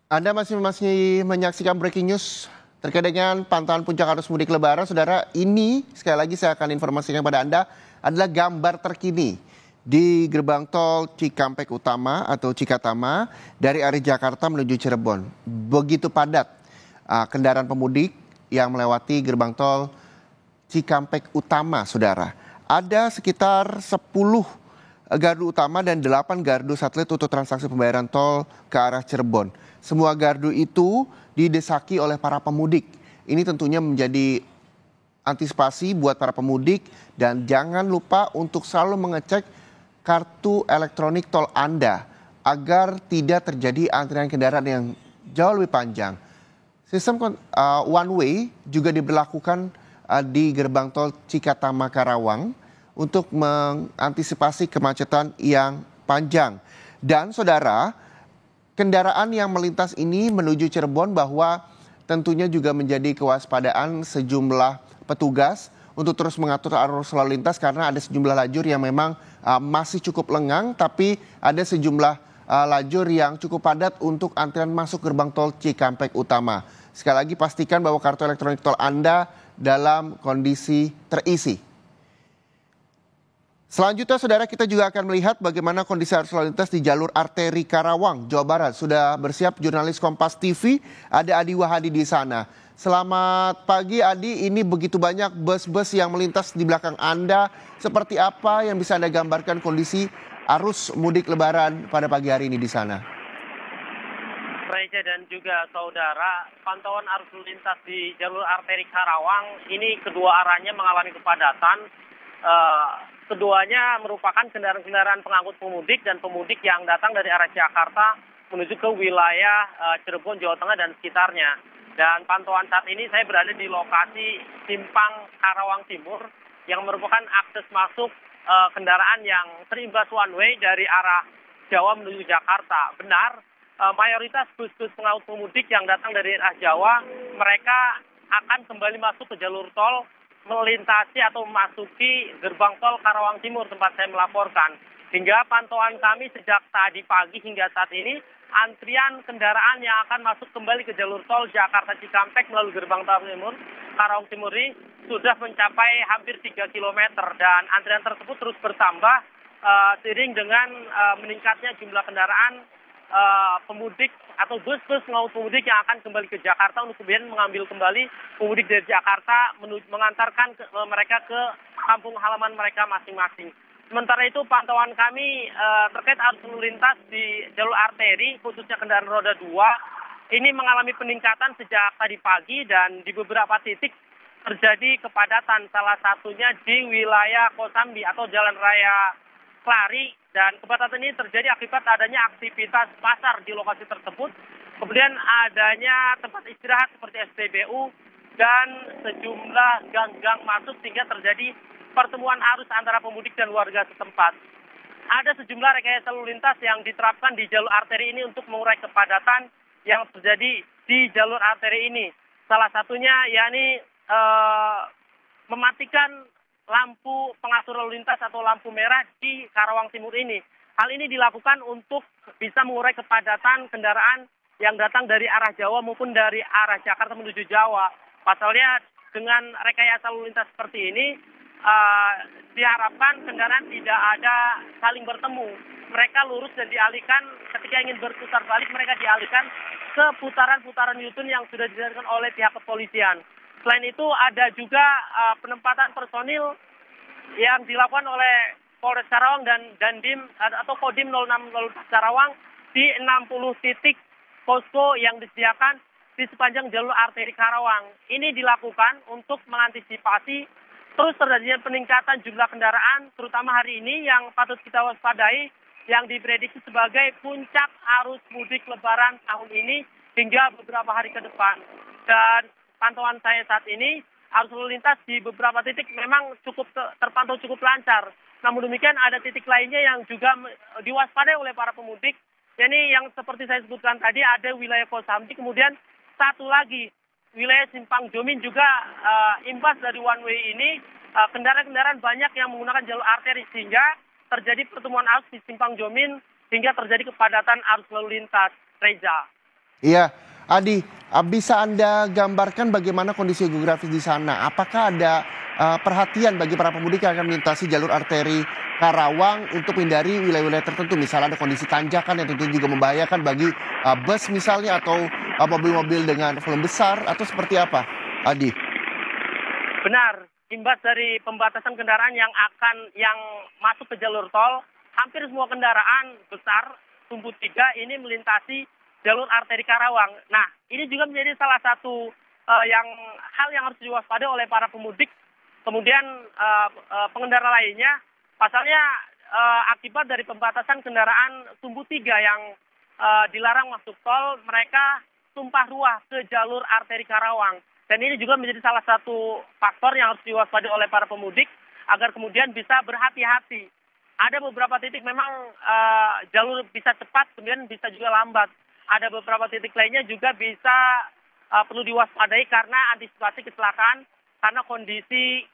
Anda masih menyaksikan breaking news terkait dengan pantauan puncak arus mudik Lebaran, saudara. Ini sekali lagi saya akan informasikan kepada Anda adalah gambar terkini di gerbang tol Cikampek Utama atau Cikatama dari arah Jakarta menuju Cirebon. Begitu padat kendaraan pemudik yang melewati gerbang tol Cikampek Utama, saudara. Ada sekitar 10 gardu utama dan 8 gardu satelit untuk transaksi pembayaran tol ke arah Cirebon. Semua gardu itu didesaki oleh para pemudik. Ini tentunya menjadi antisipasi buat para pemudik dan jangan lupa untuk selalu mengecek kartu elektronik tol Anda agar tidak terjadi antrian kendaraan yang jauh lebih panjang. Sistem one way juga diberlakukan di gerbang tol Cikatama Karawang untuk mengantisipasi kemacetan yang panjang. Dan saudara, kendaraan yang melintas ini menuju Cirebon bahwa tentunya juga menjadi kewaspadaan sejumlah petugas untuk terus mengatur arus lalu lintas karena ada sejumlah lajur yang memang masih cukup lengang, tapi ada sejumlah lajur yang cukup padat untuk antrian masuk gerbang tol Cikampek Utama. Sekali lagi pastikan bahwa kartu elektronik tol Anda dalam kondisi terisi. Selanjutnya, saudara, kita juga akan melihat bagaimana kondisi arus lalu lintas di jalur arteri Karawang, Jawa Barat. Sudah bersiap jurnalis Kompas TV, ada Adi Wahadi di sana. Selamat pagi, Adi. Ini begitu banyak bus-bus yang melintas di belakang Anda. Seperti apa yang bisa Anda gambarkan kondisi arus mudik Lebaran pada pagi hari ini di sana? Reza dan juga saudara, pantauan arus lalu lintas di jalur arteri Karawang ini kedua arahnya mengalami kepadatan. Keduanya merupakan kendaraan-kendaraan pengangkut pemudik dan pemudik yang datang dari arah Jakarta menuju ke wilayah Cirebon, Jawa Tengah dan sekitarnya. Dan pantauan saat ini saya berada di lokasi simpang Karawang Timur yang merupakan akses masuk kendaraan yang terimbas one way dari arah Jawa menuju Jakarta. Benar, mayoritas bus-bus pengangkut pemudik yang datang dari arah Jawa, mereka akan kembali masuk ke jalur tol melintasi atau memasuki gerbang tol Karawang Timur tempat saya melaporkan. Hingga pantauan kami sejak tadi pagi hingga saat ini, antrian kendaraan yang akan masuk kembali ke jalur tol Jakarta Cikampek melalui gerbang tol Timur Karawang Timur ini sudah mencapai hampir 3 km dan antrian tersebut terus bertambah seiring dengan meningkatnya jumlah kendaraan pemudik atau bus-bus pengangkut pemudik yang akan kembali ke Jakarta untuk kemudian mengambil kembali pemudik dari Jakarta mengantarkan mereka ke kampung halaman mereka masing-masing. Sementara itu pantauan kami terkait arus lalu lintas di jalur arteri khususnya kendaraan roda 2 ini mengalami peningkatan sejak tadi pagi dan di beberapa titik terjadi kepadatan, salah satunya di wilayah Kosambi atau Jalan Raya Klari, dan kepadatan ini terjadi akibat adanya aktivitas pasar di lokasi tersebut, kemudian adanya tempat istirahat seperti SPBU dan sejumlah gang-gang masuk sehingga terjadi pertemuan arus antara pemudik dan warga setempat. Ada sejumlah rekayasa lalu lintas yang diterapkan di jalur arteri ini untuk mengurai kepadatan yang terjadi di jalur arteri ini. Salah satunya yakni mematikan lampu pengatur lalu lintas atau lampu merah di Karawang Timur ini. Hal ini dilakukan untuk bisa mengurai kepadatan kendaraan yang datang dari arah Jawa maupun dari arah Jakarta menuju Jawa. Pasalnya dengan rekayasa lalu lintas seperti ini, diharapkan kendaraan tidak ada saling bertemu. Mereka lurus dan dialihkan, ketika ingin berputar balik mereka dialihkan ke putaran-putaran U-turn yang sudah disediakan oleh pihak kepolisian. Selain itu ada juga penempatan personil yang dilakukan oleh Polres Karawang dan Dandim atau Kodim 06 Karawang di 60 titik posko yang disediakan di sepanjang jalur arteri Karawang. Ini dilakukan untuk mengantisipasi terus terjadinya peningkatan jumlah kendaraan terutama hari ini yang patut kita waspadai yang diprediksi sebagai puncak arus mudik Lebaran tahun ini hingga beberapa hari ke depan. Dan pantauan saya saat ini, arus lalu lintas di beberapa titik memang terpantau cukup lancar. Namun demikian ada titik lainnya yang juga diwaspadai oleh para pemudik. Ini yang seperti saya sebutkan tadi ada wilayah Kosambi, kemudian satu lagi wilayah Simpang Jomin juga imbas dari one way ini kendaraan-kendaraan banyak yang menggunakan jalur arteri sehingga terjadi pertemuan arus di Simpang Jomin hingga terjadi kepadatan arus lalu lintas. Reza. Iya, Adi, bisa Anda gambarkan bagaimana kondisi geografis di sana? Apakah ada perhatian bagi para pemudik yang akan melintasi jalur arteri Karawang untuk menghindari wilayah-wilayah tertentu? Misalnya ada kondisi tanjakan yang tentunya juga membahayakan bagi bus misalnya atau mobil-mobil dengan volume besar atau seperti apa, Adi? Benar, imbas dari pembatasan kendaraan yang masuk ke jalur tol, hampir semua kendaraan besar tumbuh 3 ini melintasi jalur arteri Karawang. Nah, ini juga menjadi salah satu hal yang harus diwaspadai oleh para pemudik. Kemudian pengendara lainnya, pasalnya akibat dari pembatasan kendaraan tumbuh 3 yang dilarang masuk tol, mereka tumpah ruah ke jalur arteri Karawang. Dan ini juga menjadi salah satu faktor yang harus diwaspadai oleh para pemudik agar kemudian bisa berhati-hati. Ada beberapa titik memang jalur bisa cepat, kemudian bisa juga lambat. Ada beberapa titik lainnya juga bisa perlu diwaspadai karena antisipasi kecelakaan, karena kondisi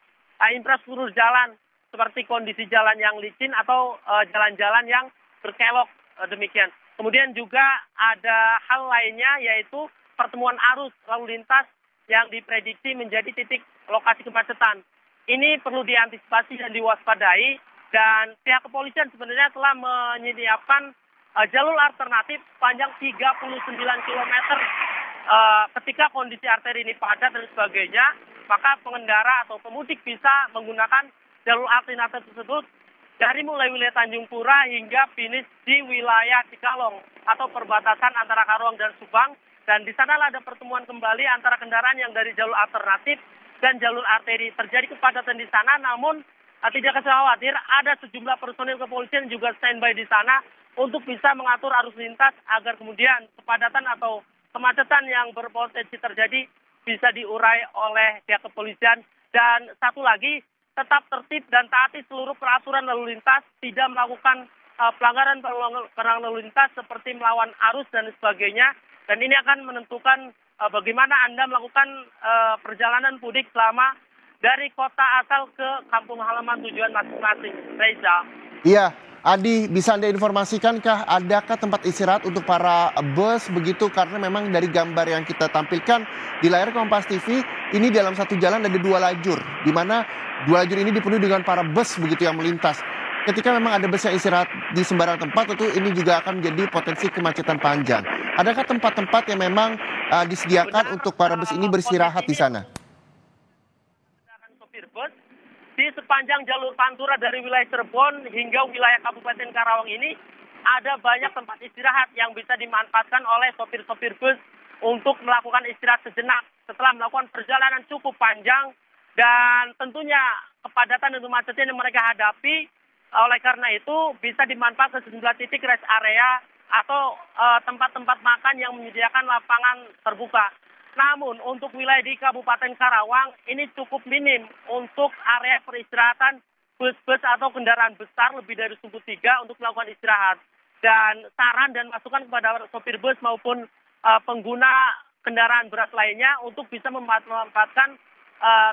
infrastruktur jalan, seperti kondisi jalan yang licin atau jalan-jalan yang berkelok demikian. Kemudian juga ada hal lainnya, yaitu pertemuan arus lalu lintas yang diprediksi menjadi titik lokasi kemacetan. Ini perlu diantisipasi dan diwaspadai, dan pihak kepolisian sebenarnya telah menyediakan jalur alternatif panjang 39 km. Ketika kondisi arteri ini padat dan sebagainya, maka pengendara atau pemudik bisa menggunakan jalur alternatif tersebut dari mulai wilayah Tanjung Pura hingga finish di wilayah Cikalong atau perbatasan antara Karawang dan Subang. Dan di sanalah ada pertemuan kembali antara kendaraan yang dari jalur alternatif dan jalur arteri. Terjadi kepadatan di sana, namun tidak usah khawatir, ada sejumlah personil kepolisian juga standby di sana untuk bisa mengatur arus lintas agar kemudian kepadatan atau kemacetan yang berpotensi terjadi bisa diurai oleh pihak kepolisian. Dan satu lagi, tetap tertib dan taati seluruh peraturan lalu lintas, tidak melakukan pelanggaran lalu lintas seperti melawan arus dan sebagainya. Dan ini akan menentukan bagaimana Anda melakukan perjalanan mudik selama dari kota asal ke kampung halaman tujuan masing-masing. Reza. Iya, Adi, bisa Anda informasikankah adakah tempat istirahat untuk para bus begitu? Karena memang dari gambar yang kita tampilkan di layar Kompas TV, ini dalam satu jalan ada 2 lajur, di mana 2 lajur ini dipenuhi dengan para bus begitu yang melintas. Ketika memang ada bus yang istirahat di sembarang tempat, tentu ini juga akan menjadi potensi kemacetan panjang. Adakah tempat-tempat yang memang disediakan untuk para bus ini beristirahat di sana? Sopir bus di sepanjang jalur Pantura dari wilayah Cirebon hingga wilayah Kabupaten Karawang ini ada banyak tempat istirahat yang bisa dimanfaatkan oleh sopir-sopir bus untuk melakukan istirahat sejenak setelah melakukan perjalanan cukup panjang, dan tentunya kepadatan dan kemacetan yang mereka hadapi. Oleh karena itu bisa dimanfaatkan sejumlah titik rest area atau tempat-tempat makan yang menyediakan lapangan terbuka. Namun untuk wilayah di Kabupaten Karawang ini cukup minim untuk area peristirahatan bus-bus atau kendaraan besar lebih dari sumbu 3 untuk melakukan istirahat. Dan saran dan masukan kepada sopir bus maupun pengguna kendaraan berat lainnya untuk bisa memanfaatkan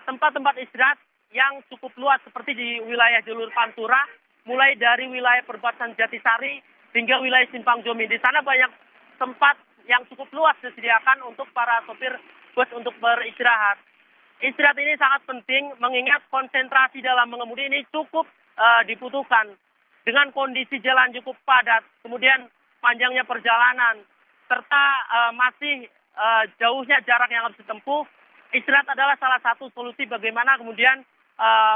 tempat-tempat istirahat yang cukup luas seperti di wilayah jalur Pantura, mulai dari wilayah perbatasan Jatisari hingga wilayah Simpang Jomin. Di sana banyak tempat yang cukup luas disediakan untuk para sopir bus untuk beristirahat. Istirahat ini sangat penting mengingat konsentrasi dalam mengemudi ini cukup dibutuhkan. Dengan kondisi jalan cukup padat, kemudian panjangnya perjalanan, serta masih jauhnya jarak yang harus ditempuh, istirahat adalah salah satu solusi bagaimana kemudian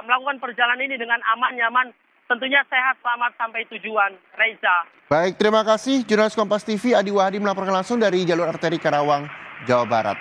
melakukan perjalanan ini dengan aman, nyaman, tentunya sehat, selamat sampai tujuan. Reza. Baik, terima kasih. Jurnalis Kompas TV Adi Wahdi melaporkan langsung dari jalur arteri Karawang, Jawa Barat.